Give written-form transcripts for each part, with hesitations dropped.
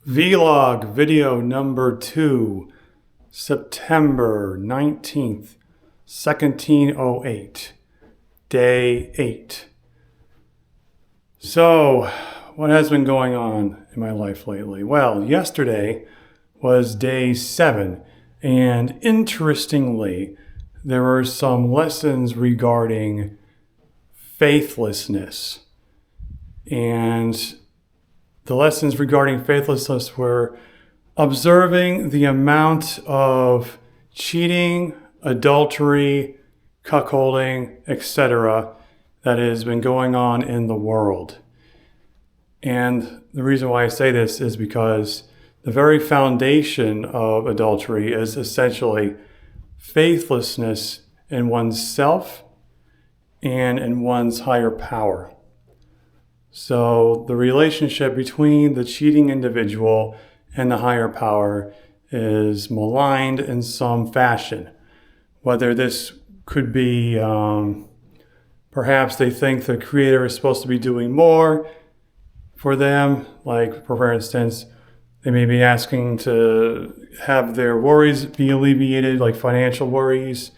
Vlog video number 2, September 19th, 1708, day 8. So, what has been going on in my life lately? Well, yesterday was day 7, and interestingly, there were some lessons regarding faithlessness. And the lessons regarding faithlessness were observing the amount of cheating, adultery, cuckolding, etc. that has been going on in the world. And the reason why I say this is because the very foundation of adultery is essentially faithlessness in oneself and in one's higher power. So the relationship between the cheating individual and the higher power is maligned in some fashion. Whether this could be, perhaps they think the Creator is supposed to be doing more for them. Like, for instance, they may be asking to have their worries be alleviated, like financial worries,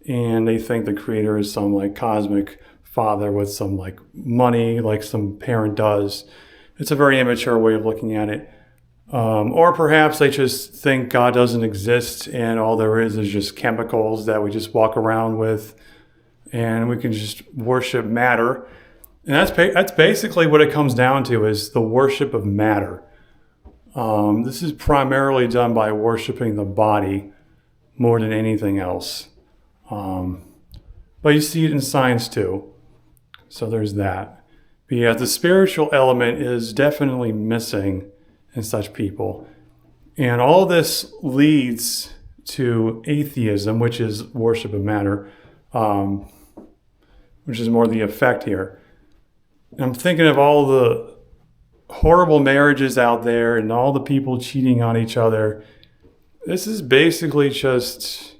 and they think the Creator is some like cosmic father with some like money, like some parent does. It's a very immature way of looking at it. Or perhaps they just think God doesn't exist and all there is just chemicals that we just walk around with and we can just worship matter. And that's basically what it comes down to, is the worship of matter. This is primarily done by worshiping the body more than anything else. But you see it in science too. So there's that. But yeah, the spiritual element is definitely missing in such people. And all this leads to atheism, which is worship of matter, which is more the effect here. And I'm thinking of all the horrible marriages out there and all the people cheating on each other. This is basically just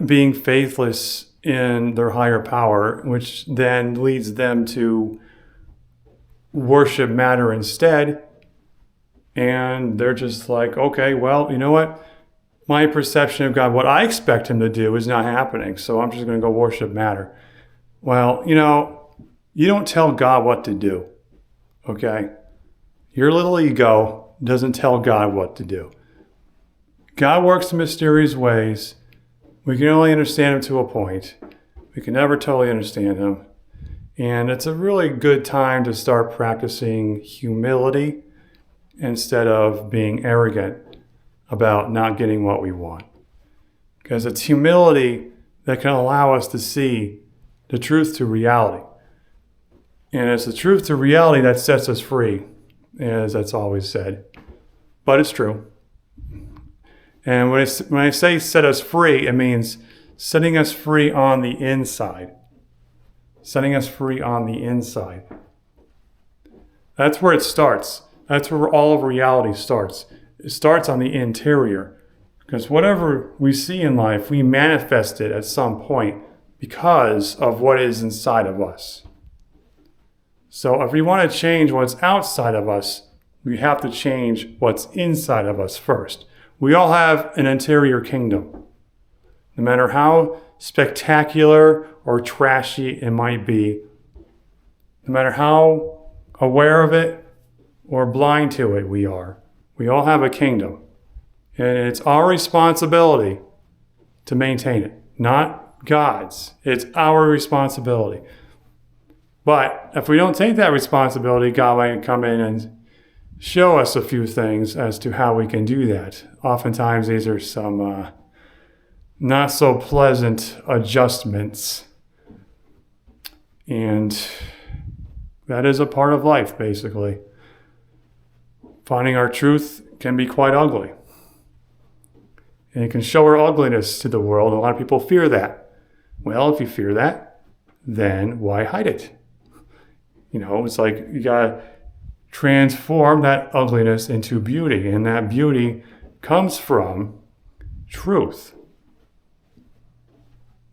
being faithless in their higher power, which then leads them to worship matter instead. And they're just like, okay, well, you know what? My perception of God, what I expect him to do, is not happening. So I'm just going to go worship matter. Well, you don't tell God what to do. Okay? Your little ego doesn't tell God what to do. God works in mysterious ways. We can only understand him to a point. We can never totally understand him. And it's a really good time to start practicing humility instead of being arrogant about not getting what we want. Because it's humility that can allow us to see the truth to reality. And it's the truth to reality that sets us free, as that's always said. But it's true. And when I say set us free, it means setting us free on the inside. Setting us free on the inside. That's where it starts. That's where all of reality starts. It starts on the interior. Because whatever we see in life, we manifest it at some point because of what is inside of us. So if we want to change what's outside of us, we have to change what's inside of us first. We all have an interior kingdom. No matter how spectacular or trashy it might be, no matter how aware of it or blind to it we all have a kingdom. And it's our responsibility to maintain it, not God's. It's our responsibility. But if we don't take that responsibility, God might come in and show us a few things as to how we can do that. Oftentimes, these are some not so pleasant adjustments. And that is a part of life, basically. Finding our truth can be quite ugly. And it can show our ugliness to the world. A lot of people fear that. Well, if you fear that, then why hide it? It's like you got to transform that ugliness into beauty. And that beauty comes from truth.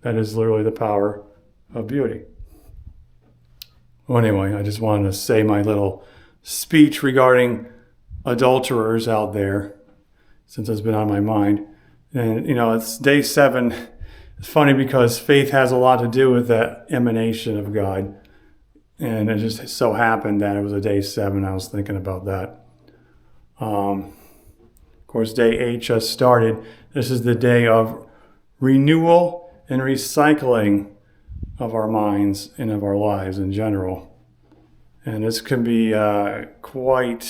That is literally the power of beauty. Well, anyway, I just wanted to say my little speech regarding adulterers out there, since it's been on my mind. And, it's day 7. It's funny because faith has a lot to do with that emanation of God. And it just so happened that it was a day 7. I was thinking about that. Of course, day 8 just started. This is the day of renewal and recycling of our minds and of our lives in general. And this can be quite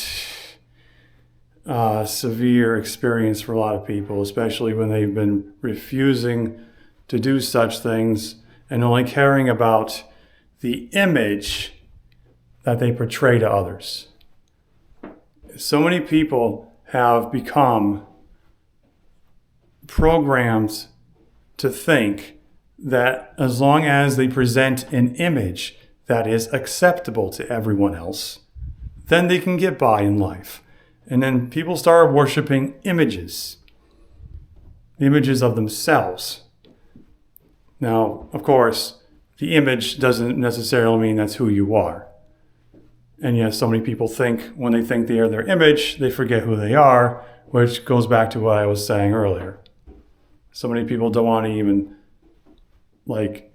severe experience for a lot of people, especially when they've been refusing to do such things and only caring about the image that they portray to others. So many people have become programmed to think that as long as they present an image that is acceptable to everyone else, then they can get by in life. And then people start worshiping images, images of themselves. Now, of course, the image doesn't necessarily mean that's who you are. And yes, so many people think when they think they are their image, they forget who they are, which goes back to what I was saying earlier. So many people don't want to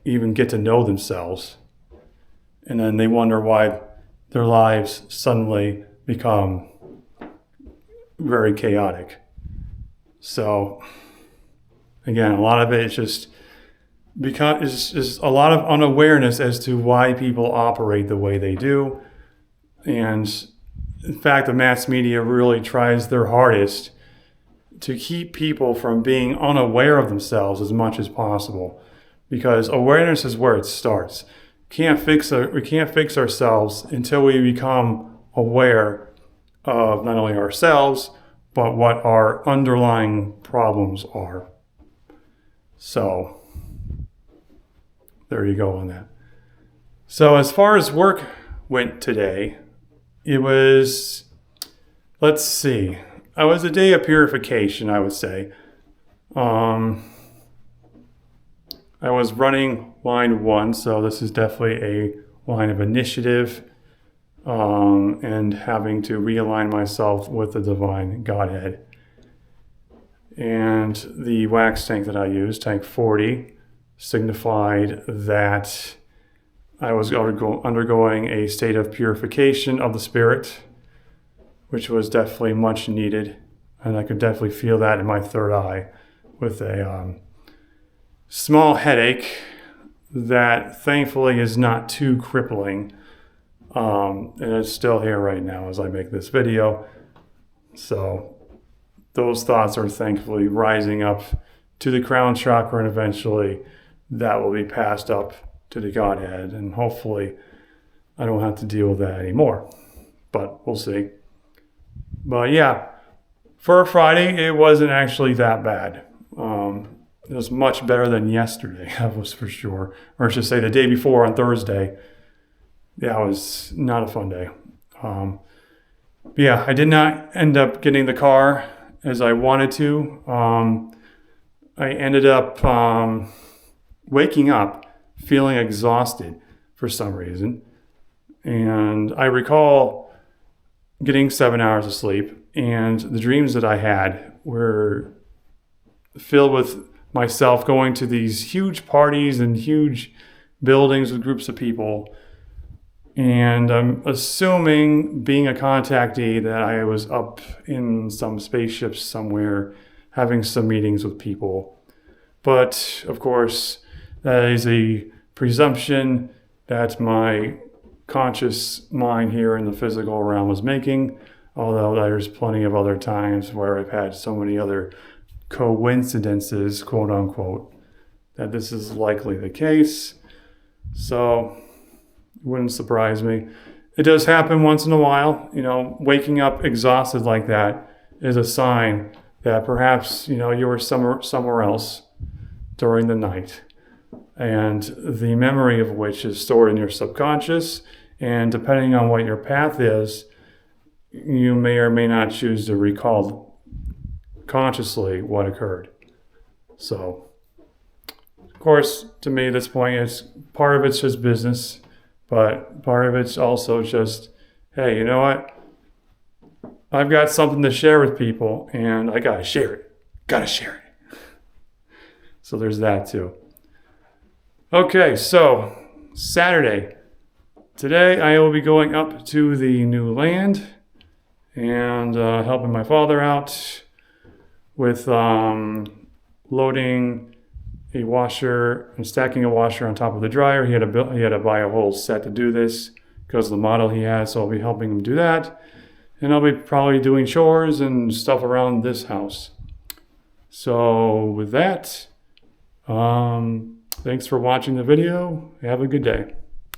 even get to know themselves. And then they wonder why their lives suddenly become very chaotic. So again, a lot of it is just because is a lot of unawareness as to why people operate the way they do. And in fact, the mass media really tries their hardest to keep people from being unaware of themselves as much as possible, because awareness is where it starts. We can't fix ourselves until we become aware of not only ourselves, but what our underlying problems are. So there you go on that. So as far as work went today, it was, let's see, it was a day of purification, I would say. I was running line 1, so this is definitely a line of initiative, and having to realign myself with the divine Godhead. And the wax tank that I used, tank 40, signified that I was undergoing a state of purification of the spirit, which was definitely much needed. And I could definitely feel that in my third eye with a small headache that thankfully is not too crippling. And it's still here right now as I make this video. So those thoughts are thankfully rising up to the crown chakra, and eventually that will be passed up to the Godhead. And hopefully I don't have to deal with that anymore. But we'll see. But yeah, for a Friday, it wasn't actually that bad. It was much better than yesterday, that was for sure. Or I should say the day before on Thursday. Yeah, it was not a fun day. Yeah, I did not end up getting the car as I wanted to. I ended up waking up feeling exhausted for some reason. And I recall getting 7 hours of sleep, and the dreams that I had were filled with myself going to these huge parties and huge buildings with groups of people. And I'm assuming, being a contactee, that I was up in some spaceship somewhere having some meetings with people. But of course, that is a presumption that my conscious mind here in the physical realm is making, although there's plenty of other times where I've had so many other coincidences, quote unquote, that this is likely the case. So it wouldn't surprise me. It does happen once in a while. Waking up exhausted like that is a sign that perhaps, you were somewhere else during the night, and the memory of which is stored in your subconscious. And depending on what your path is, you may or may not choose to recall consciously what occurred. So, of course, to me at this point, part of it's just business, but part of it's also just, hey, you know what? I've got something to share with people, and I gotta share it. Gotta share it. So there's that too. Okay, so Saturday. Today I will be going up to the new land and helping my father out with loading a washer and stacking a washer on top of the dryer. He had to buy a whole set to do this because of the model he has, so I'll be helping him do that. And I'll be probably doing chores and stuff around this house. So with that, thanks for watching the video. Have a good day.